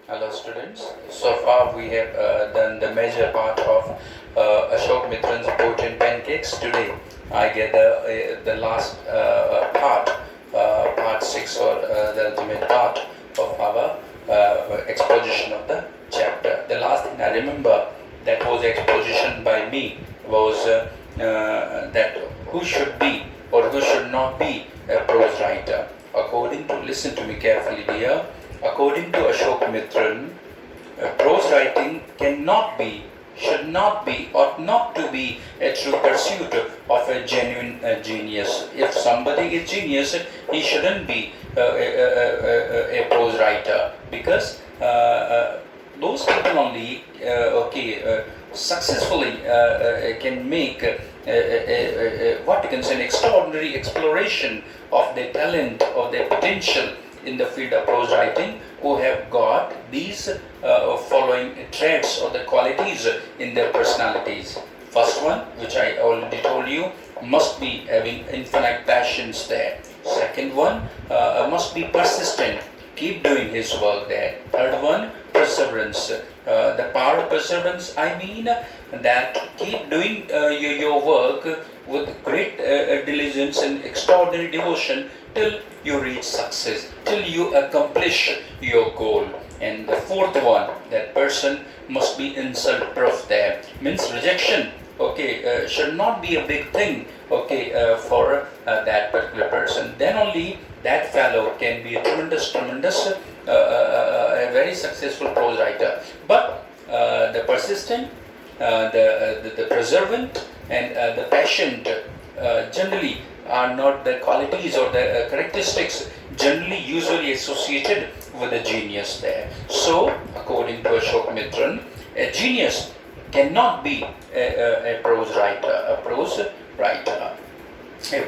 Hello students. So far we have done the major part of Ashok Mitran's Poetry and Pancakes. Today I get the last part, part 6 or the ultimate part of our exposition of the chapter. The last thing I remember that was exposition by me was that who should be or who should not be a prose writer. According to, listen to me carefully dear, according to Ashok Mitran, prose writing cannot be, should not be, ought not to be a true pursuit of a genuine genius. If somebody is genius, he shouldn't be a prose writer, because those people only successfully can make what you can say an extraordinary exploration of their talent or their potential in the field of prose writing, who have got these following traits or the qualities in their personalities. First one, which I already told you, must be having infinite passions there. Second one, must be persistent, keep doing his work there. Third one, perseverance. The power of perseverance, I mean that keep doing your work with great diligence and extraordinary devotion till you reach success, till you accomplish your goal. And the fourth one, that person must be insult proof there. Means rejection, should not be a big thing, for that particular person. Then only that fellow can be a tremendous, a very successful prose writer. But the persistent, the perseverant, and the patient generally are not the qualities or the characteristics generally usually associated with a genius there. So, according to Ashok Mitran, a genius cannot be a prose writer. A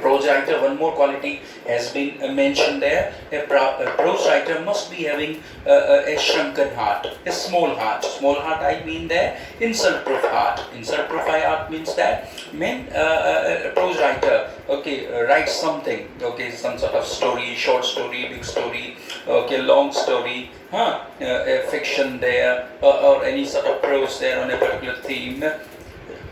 prose writer, one more quality has been mentioned there. A prose writer must be having a shrunken heart, a small heart. Small heart, I mean there, insult-proof heart. Insult-proof heart means that when a prose writer, writes something, some sort of story, short story, big story, long story, a fiction there, or any sort of prose there on a particular theme,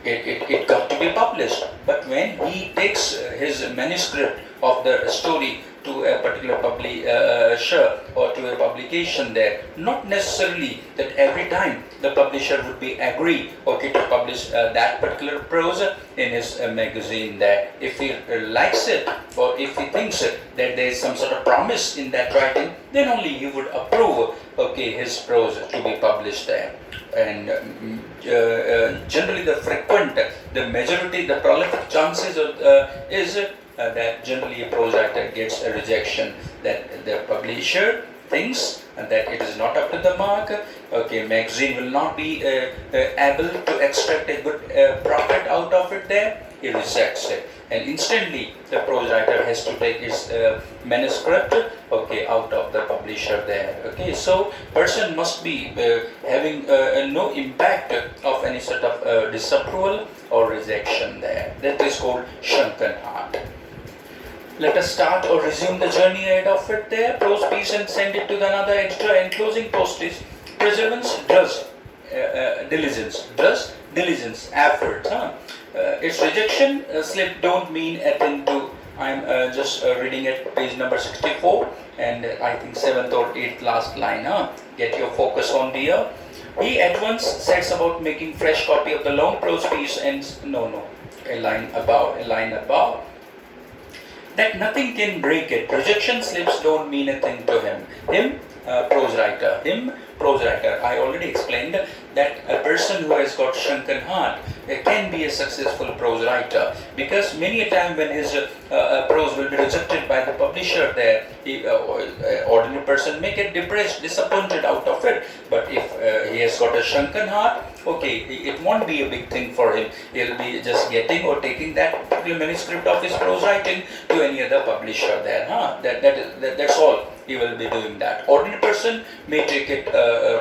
it got to be published. But when he takes his manuscript of the story to a particular publisher or to a publication there, not necessarily that every time the publisher would be agree to publish that particular prose in his magazine there. If he likes it, or if he thinks that there is some sort of promise in that writing, then only he would approve his prose to be published there. And generally the majority, the prolific chances is that generally a prose writer gets a rejection, that the publisher thinks that it is not up to the mark, magazine will not be able to extract a good profit out of it there, he rejects it. And instantly the prose writer has to take his manuscript out of the publisher there. So person must be having no impact of any sort of disapproval or rejection there. That is called shrunken heart. Let us start or resume the journey ahead of it there. Prose piece and send it to the another editor. Enclosing postage. Perseverance does diligence, effort. Its rejection slip don't mean a thing to. I'm just reading at page number 64 and I think 7th or 8th last line. Get your focus on dear. He at once sets about making fresh copy of the long prose piece and a line above. That nothing can break it. Rejection slips don't mean a thing to him. Prose writer. I already explained that a person who has got shrunken heart can be a successful prose writer, because many a time when his prose will be rejected by the publisher there, ordinary person may get depressed, disappointed out of it. But if he has got a shrunken heart, it won't be a big thing for him. He'll be just getting or taking that particular manuscript of his prose writing to any other publisher there. That's all. He will be doing that. Ordinary person may take it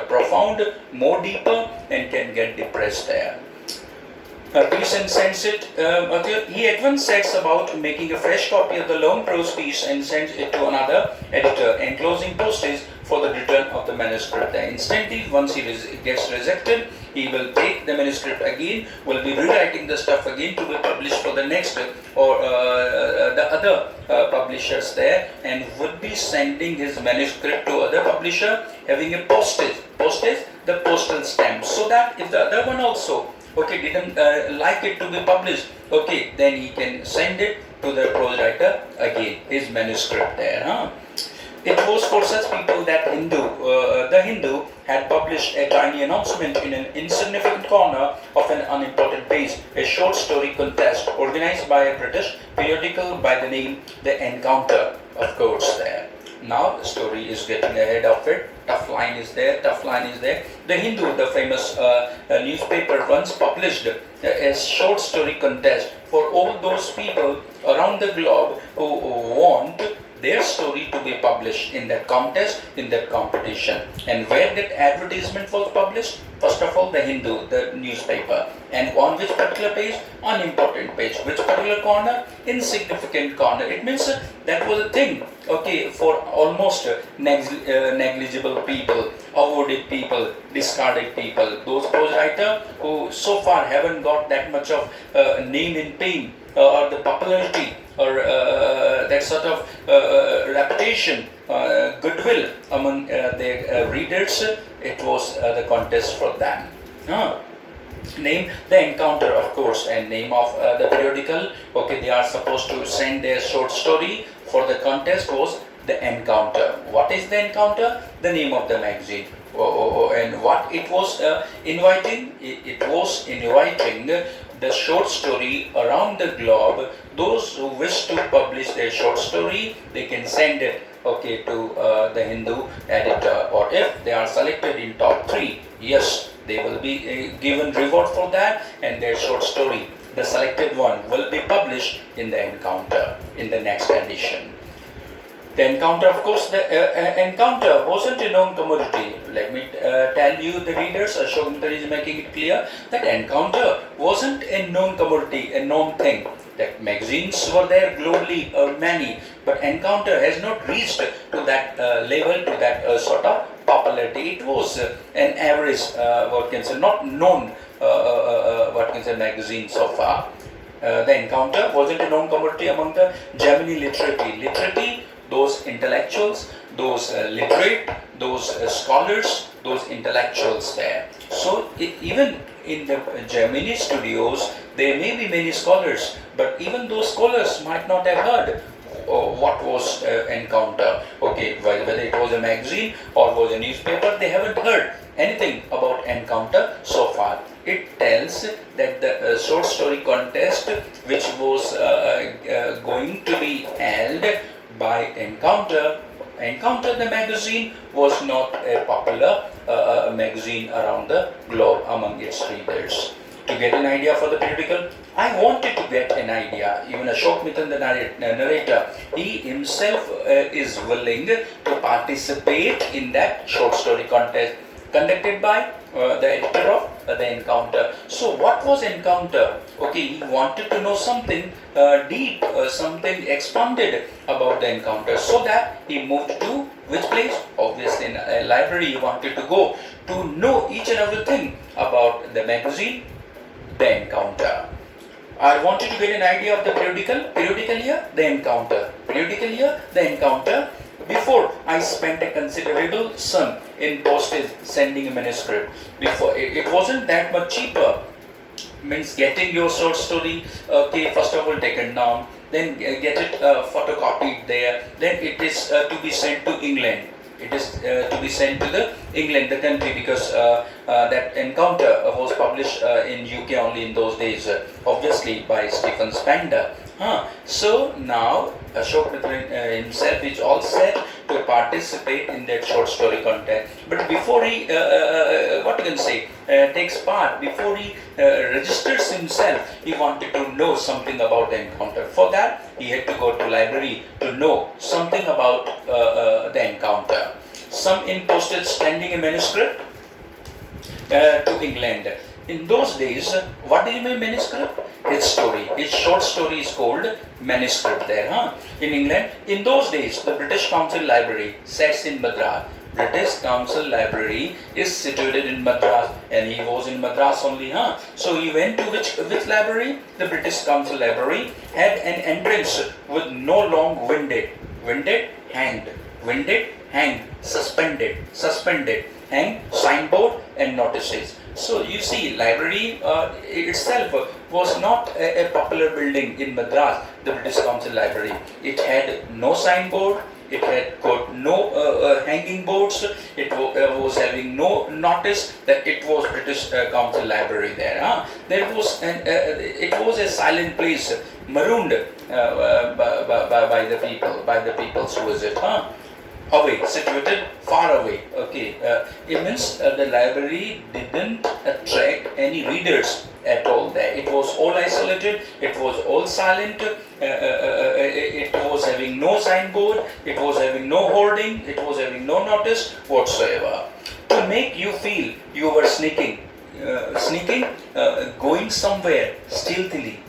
profound, more deeper, and can get depressed there. piece and sends it. He at once sets about making a fresh copy of the long prose piece and sends it to another editor, enclosing postage for the return of the manuscript. Instantly, once he gets rejected, he will take the manuscript again, will be rewriting the stuff again to be published for the next or the other publishers there, and would be sending his manuscript to other publisher having a postage, the postal stamp, so that if the other one also didn't like it to be published, then he can send it to the prose writer again, his manuscript there. It was for such people that the Hindu had published a tiny announcement in an insignificant corner of an unimportant page, a short story contest organized by a British periodical by the name The Encounter, of course, there. Now the story is getting ahead of it. Tough line is there. The Hindu, the famous newspaper, once published a short story contest for all those people around the globe who want their story to be published in that contest, in that competition. And where that advertisement was published? First of all, the Hindu, the newspaper. And on which particular page? Unimportant page. Which particular corner? Insignificant corner. It means that was a thing, for almost negligible people, avoided people, discarded people. Those prose writers who so far haven't got that much of name in fame or the popularity or that sort of reputation, goodwill among their readers. It was the contest for them. Name The Encounter, of course, and name of the periodical. They are supposed to send their short story for the contest was The Encounter. What is The Encounter? The name of the magazine. And what it was inviting? It was inviting the short story around the globe. Those who wish to publish their short story, they can send it to the Hindu editor, or if they are selected in top 3, yes, they will be given reward for that, and their short story, the selected one, will be published in The Encounter in the next edition. The Encounter, of course, the Encounter wasn't a known commodity. Let me tell you, the readers, Ashok is making it clear that Encounter wasn't a known commodity, a known thing. That magazines were there globally, many, but Encounter has not reached to that level, to that sort of popularity. It was an average, not known, magazine so far. The Encounter wasn't a known commodity among the Gemini literati. Those intellectuals, those literate, those scholars, those intellectuals there. So even in the Gemini studios, there may be many scholars, but even those scholars might not have heard what was Encounter. Whether it was a magazine or was a newspaper, they haven't heard anything about Encounter so far. It tells that the short story contest, which was going to be held by Encounter the magazine, was not a popular magazine around the globe among its readers. To get an idea for the periodical, I wanted to get an idea. Even Ashok Mittal, the narrator, he himself is willing to participate in that short story contest conducted by the editor of The Encounter. So what was Encounter? He wanted to know something deep, something expanded about the Encounter, so that he moved to which place? Obviously in a library. He wanted to go to know each and everything about the magazine, The Encounter. I wanted to get an idea of the periodical year, The Encounter. Periodical year, The Encounter. Before, I spent a considerable sum in postage sending a manuscript. Before, it wasn't that much cheaper. Means getting your short story, first of all taken down, then get it photocopied there, then it is to be sent to England. It is to be sent to the England, the country, because that Encounter was published in UK only in those days, obviously by Stephen Spender. So now Ashok himself is all set to participate in that short story contest. But before he, takes part, before he registers himself, he wanted to know something about the Encounter. For that, he had to go to library to know something about the Encounter. Some in postage sending a manuscript to England. in those days, what do you mean manuscript? His story, his short story is called manuscript there, in England. In those days, the British Council Library sits in Madras. British Council Library is situated in Madras, and he was in Madras only, So he went to which library? The British Council Library had an entrance with no long winded, hanged, suspended, hanged, signboard and notices. So you see, library itself was not a popular building in Madras, the British Council Library. It had no signboard, it had got no hanging boards, it was having no notice that it was British Council Library there. It was a silent place, marooned by the people's visit. Away, situated far away. Okay, it means the library didn't attract any readers at all there. It was all isolated, it was all silent, it was having no signboard, it was having no hoarding, it was having no notice whatsoever. To make you feel you were sneaking, going somewhere stealthily,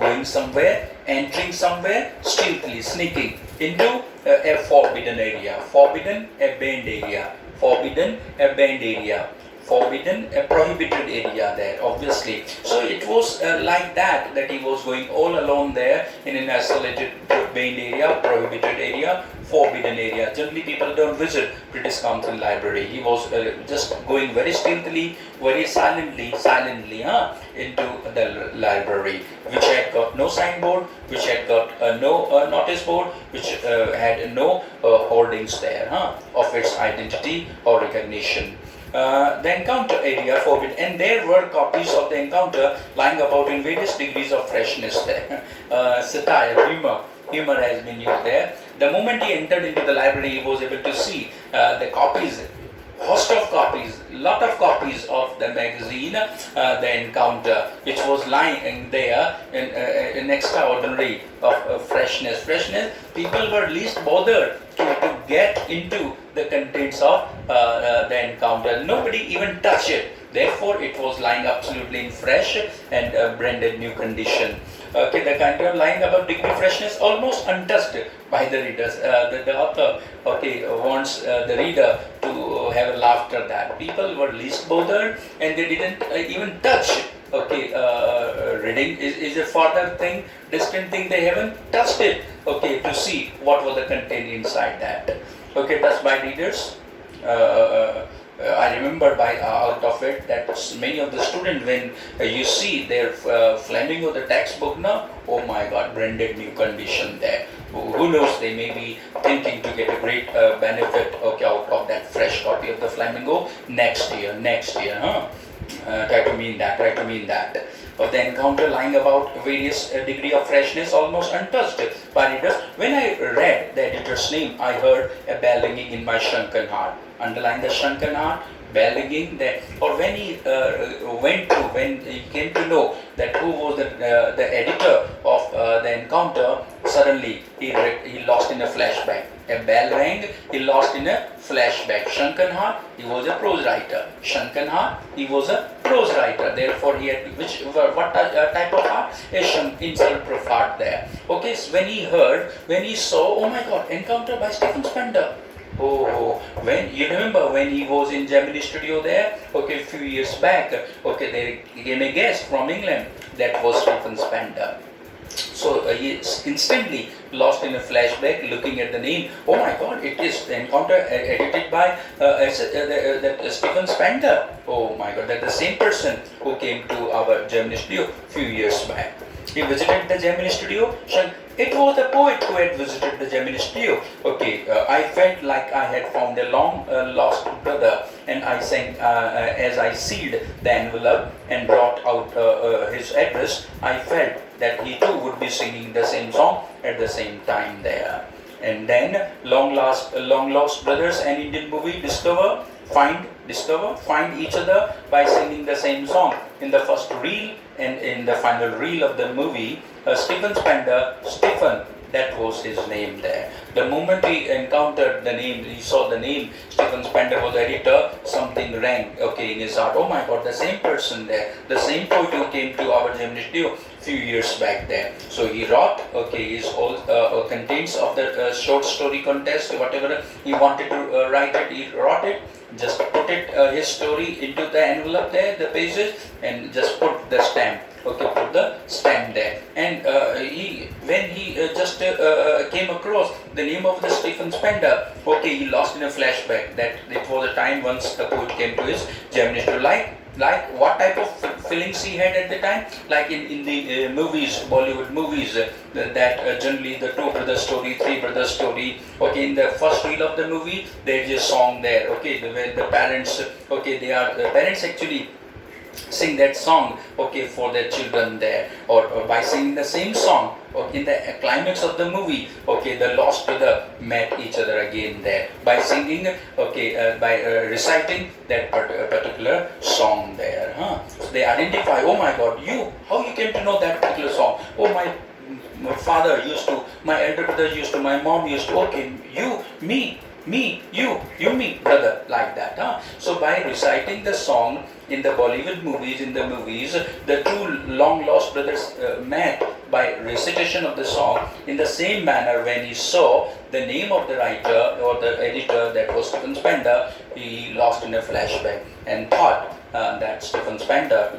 entering somewhere stealthily, sneaking into a forbidden area, forbidden, a banned area, forbidden, a prohibited area there, obviously. So it was like that he was going all alone there in an isolated, banned area, prohibited area, forbidden area. Generally people don't visit British Council Library. He was just going very stealthily, very silently into the library, which had got no signboard, which had got no notice board, which had no hoardings there of its identity or recognition. The encounter area forbidden, and there were copies of the encounter lying about in various degrees of freshness there. Satire, humor has been used there. The moment he entered into the library, he was able to see the copies, host of copies, lot of copies of the magazine, The Encounter, which was lying there in extraordinary of freshness. People were least bothered to get into the contents of The Encounter. Nobody even touched it. Therefore, it was lying absolutely in fresh and branded new condition. Okay, the kind of lying about degree freshness, almost untouched by the readers. The author, wants the reader to have a laughter that people were least bothered and they didn't even touch. Reading is a further thing, distant thing. They haven't touched it. To see what was the content inside that. Thus by readers. I remember out of it that many of the students, when you see their Flamingo, the textbook now, oh my God, branded new condition there. Who knows, they may be thinking to get a great benefit out of that fresh copy of the Flamingo next year, try to mean that. Of the encounter lying about various degree of freshness, almost untouched by readers. When I read the editor's name, I heard a bell ringing in my shrunken heart. Underline the shrunken heart, bell ringing there. Or when he when he came to know that who was the editor of the encounter, suddenly he lost in a flashback. A bell rang, he lost in a flashback. Shrunken heart, he was a prose writer. Therefore, he had what type of heart? A insult-proof heart there. So when he saw, oh my God, encounter by Stephen Spender. When you remember when he was in Gemini studio there, a few years back, there came a guest from England, that was Stephen Spender. So he instantly lost in a flashback, looking at the name. Oh my God, it is the encounter edited by Stephen Spender. Oh my God, that's the same person who came to our Gemini studio few years back. He visited the Gemini studio. It was the poet who had visited the Gemini studio. I felt like I had found a long lost brother, and I sang as I sealed the envelope and brought out his address. I felt that he too would be singing the same song at the same time there. And then long lost brothers, an Indian movie, find each other by singing the same song. In the first reel and in the final reel of the movie, Stephen Spender, that was his name there. The moment he encountered the name, he saw the name, Stephen Spender was the editor, something rang, okay, in his heart. Oh my God, the same person there, the same poet who came to our Gemini studio few years back there. So he wrote, okay, his all contents of the short story contest, whatever he wanted to write it, he wrote it, just put it, his story into the envelope there, the pages, and just put the stamp. Okay, put the stamp there. And when he just came across the name of the Stephen Spender, okay, he lost in a flashback that it was a time once the poet came to his Gemini studio. Like what type of feelings he had at the time, like in the movies, Bollywood movies, that generally the two brother story, three brother story, okay, in the first reel of the movie there is a song there, okay, where the parents, okay, the parents actually sing that song, okay, for their children there, or by singing the same song, or in the climax of the movie, okay, the lost brother met each other again there by singing, okay, by reciting that particular song there. So they identify, oh my God, how you came to know that particular song? Oh, my father used to, my elder brother used to, my mom used to, okay, you, me, you, me, brother, like that. So by reciting the song in the Bollywood movies, the two long lost brothers met by recitation of the song. In the same manner, when he saw the name of the writer or the editor, that was Stephen Spender, he lost in a flashback and thought that Stephen Spender,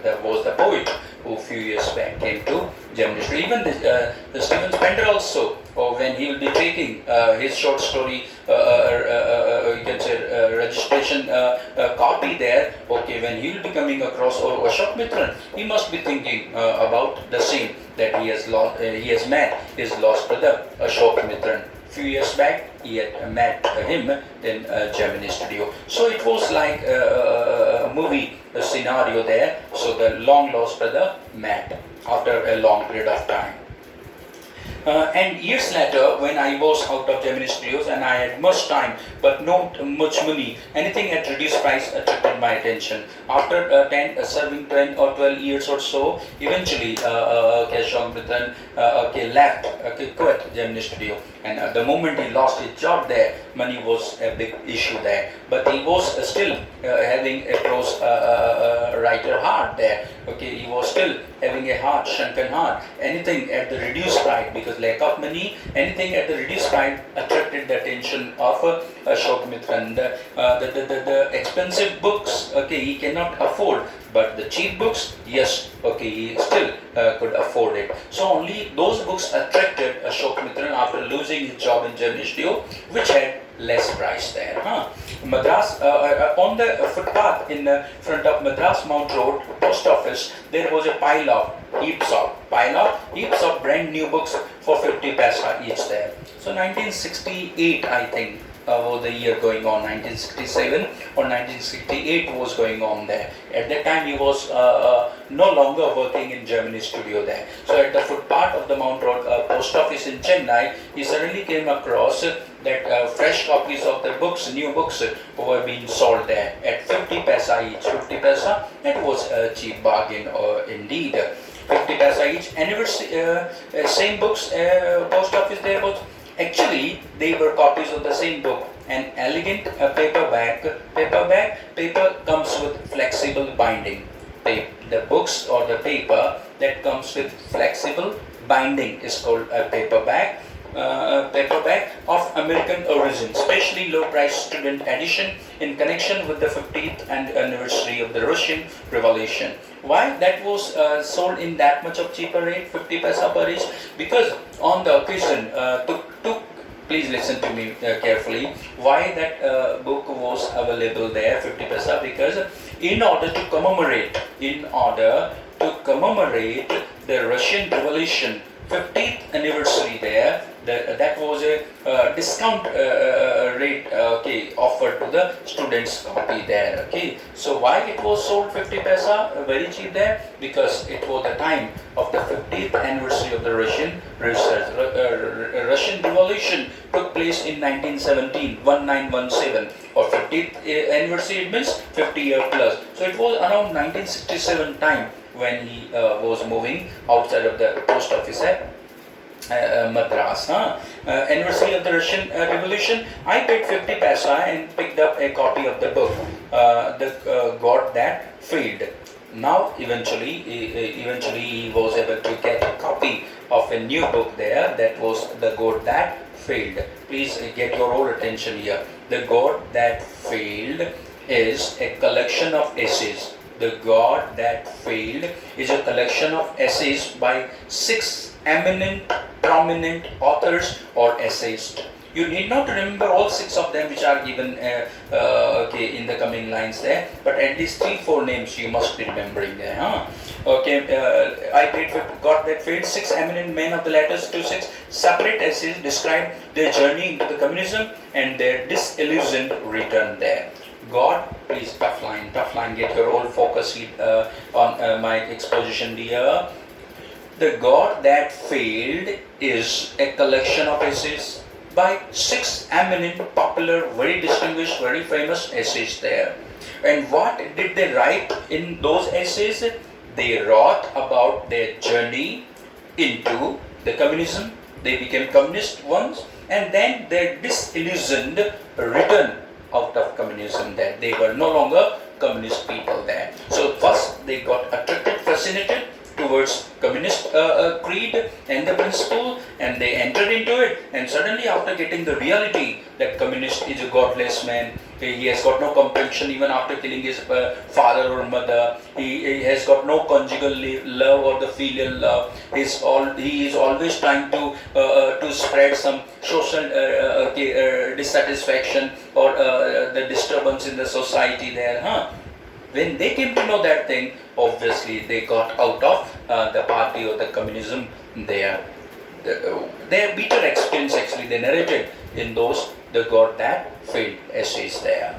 that was the poet who a few years back came to Gemini. Even the Stephen Spender also, when he will be taking his short story, you can say registration copy there, okay, when he will be coming across Ashok Mitran, he must be thinking about the same, that he has met his lost brother Ashok Mitran. Few years back he had met him in Gemini studio. So it was like a movie scenario there. So the long lost brother met after a long period of time. And years later, when I was out of Gemini Studios and I had much time but not much money, anything at reduced price attracted my attention. After serving 10 or 12 years or so, eventually Ashok Mitran left, quit Gemini Studio. And the moment he lost his job there, money was a big issue there. But he was still having a prose writer heart there. Okay, he was still having a heart, shrunken heart. Anything at the reduced price, because lack of money, anything at the reduced price attracted the attention of Ashok Mitran. The expensive books, okay, he cannot afford, but the cheap books, yes, okay, he still could afford it. So only those books attracted Ashok Mitran after losing his job in Gemini Studio, which had less price there. Madras, on the footpath in front of Madras Mount Road post office, there was a heaps of brand new books for 50 paisa each there. So 1968, I think, was the year going on, 1967 or 1968 was going on there. At that time he was no longer working in Gemini Studio there. So at the footpath of the Mount Road post office in Chennai, he suddenly came across that fresh copies of the books, new books, were being sold there at 50 paisa each. 50 paisa, that was a cheap bargain indeed. 50 paisa each. Anniversary, same books, post office there was. Actually, they were copies of the same book. An elegant paper comes with flexible binding. The books or the paper that comes with flexible binding is called a paperback of American origin, especially low-priced student edition in connection with the 50th anniversary of the Russian Revolution. Why that was sold in that much of cheaper rate, 50 paisa per each? Because on the occasion, please listen to me carefully, why that book was available there, 50 paisa, because in order to commemorate the Russian Revolution 50th anniversary there, that was a discount rate offered to the students copy there. Okay, so why it was sold 50 paisa, very cheap there? Because it was the time of the 50th anniversary of the Russian Revolution took place in 1917, 1917, or 50th anniversary, it means 50 years plus. So it was around 1967 time when he was moving outside of the post office Madras. Anniversary of the Russian Revolution. I paid 50 paisa and picked up a copy of the book, the God That Failed. Now, eventually he was able to get a copy of a new book there. That was the God That Failed. Please get your whole attention here. The God That Failed is a collection of essays. The God That Failed is a collection of essays by 6 eminent, prominent authors or essayists. You need not remember all 6 of them which are given in the coming lines there, but at least 3-4 names you must be remembering there. I paid for God That Failed. 6 eminent men of the latter 6 separate essays describe their journey into the communism and their disillusioned return there. God, please tough line, get your whole focus on my exposition here. The God That Failed is a collection of essays by 6 eminent, popular, very distinguished, very famous essays there. And what did they write in those essays? They wrote about their journey into the communism. They became communist once, and then their disillusioned return out of communism there. They were no longer communist people there. So first they got attracted, fascinated towards communist creed and the principle, and they entered into it, and suddenly after getting the reality that communist is a godless man, he has got no compunction even after killing his father or mother, he has got no conjugal love or the filial love, he is always trying to spread some social dissatisfaction or the disturbance in the society there. When they came to know that thing, obviously they got out of the party or the communism there. Their bitter experience actually they narrated in those the God That Failed essays there.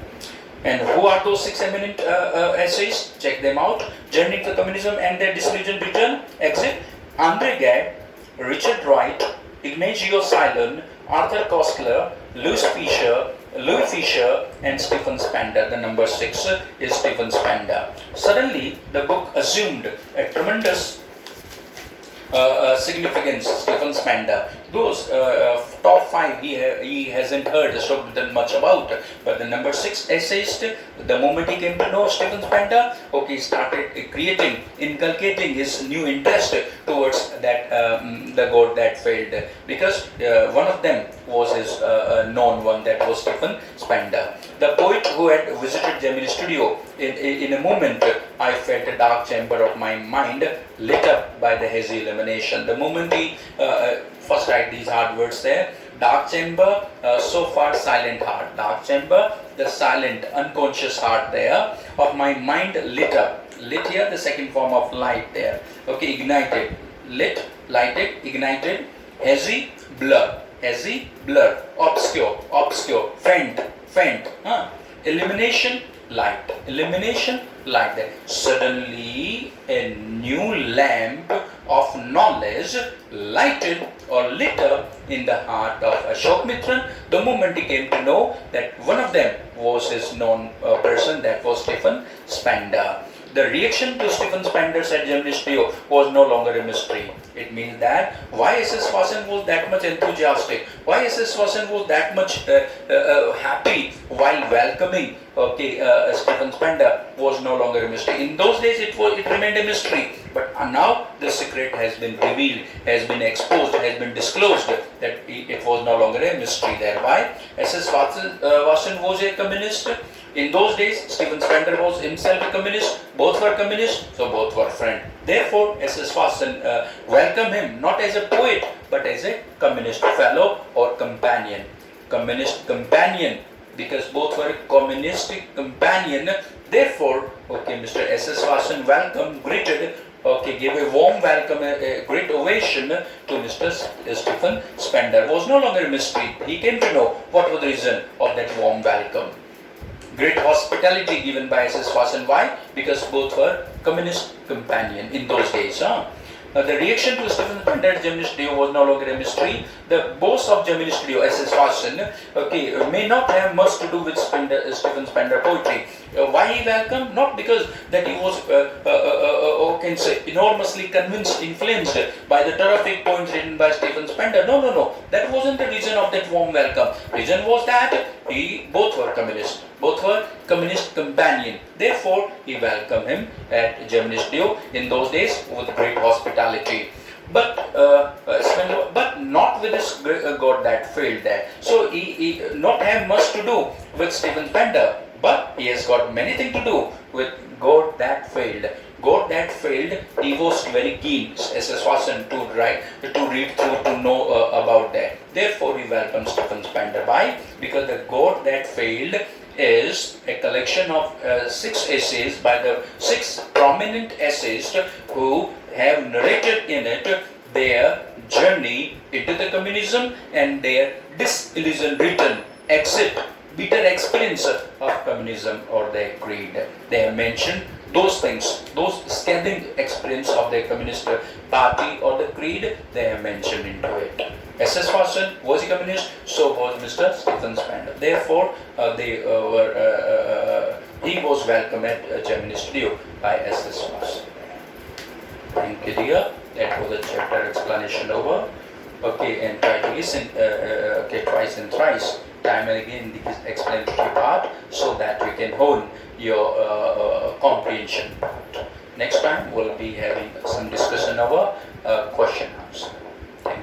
And who are those 6 eminent essays? Check them out. Journey to Communism and Their Disillusioned Return. Exit. Andre Gade, Richard Wright, Ignazio Silon, Arthur Koestler, Louis Fisher and Stephen Spender. The number 6 is Stephen Spender. Suddenly, the book assumed a tremendous significance. Stephen Spender. Those top 5 he hasn't heard so much about, but the number 6 essayist, the moment he came to know Stephen Spender, he started inculcating his new interest towards that the God That Failed, because one of them was his known one, that was Stephen Spender. The poet who had visited Gemini studio, in a moment I felt a dark chamber of my mind lit up by the hazy illumination. The moment he first write these hard words there, dark chamber, so far silent heart. Dark chamber, the silent, unconscious heart there of my mind lit up. Lit here, the second form of light there. Ignited. Lit, lighted, ignited. Hazy, blur. Hazy, blur. Obscure. Faint. Illumination, light. Illumination, light there. Suddenly, a new lamp of knowledge lighted or lit up in the heart of Ashok Mitran the moment he came to know that one of them was his known person, that was Stephen Spender. The reaction to Stephen Spender's at Gemini studio was no longer a mystery. It means that why S.S. Vasan was that much enthusiastic, why S.S. Vasan was that much happy while welcoming Stephen Spender was no longer a mystery. In those days it remained a mystery, but now the secret has been revealed, has been exposed, has been disclosed, that it was no longer a mystery there. Why? S.S. Vasan was a communist. In those days, Stephen Spender was himself a communist. Both were communists, so both were friends. Therefore, S.S. Vasan welcomed him not as a poet, but as a communist fellow or companion. Communist companion, because both were a communistic companion. Therefore, Mr. S.S. Vasan welcomed, greeted, gave a warm welcome, a great ovation to Mr. Stephen Spender. It was no longer a mystery. He came to know what was the reason of that warm welcome. Great hospitality given by S.S. Vasan. Why? Because both were communist companion in those days. The reaction to Stephen Spender at Gemini Studio was no longer a mystery. The boss of Gemini Studio, S.S. Watson, may not have much to do with Stephen Spender poetry. Why he welcomed? Not because that he was can say enormously convinced, influenced by the terrific poems written by Stephen Spender. No. That wasn't the reason of that warm welcome. Reason was that both were communists. Both were communist companion. Therefore, he welcomed him at Gemini Studio in those days with great hospitality. But not with his God that failed there. So he not have much to do with Stephen Spender, but he has got many things to do with God that failed. God that failed, he was very keen, S.S. Watson, to read through, to know about that. Therefore, he welcomes Stephen Spender. Why? Because the God that failed is a collection of 6 essays by the 6 prominent essayists who have narrated in it their journey into the communism and their disillusion written exit, bitter experience of communism or their creed. They have mentioned those things, those scathing experience of the communist party or the creed, they have mentioned into it. S.S. Watson was a communist, so was Mr. Stephen Spender. Therefore, he was welcomed at Gemini Studio by S.S. Watson. Thank you, dear. That was the chapter explanation over. And try to listen twice and thrice, time and again, this explanatory part, so that you can hone your comprehension part. Next time, we'll be having some discussion over question answer.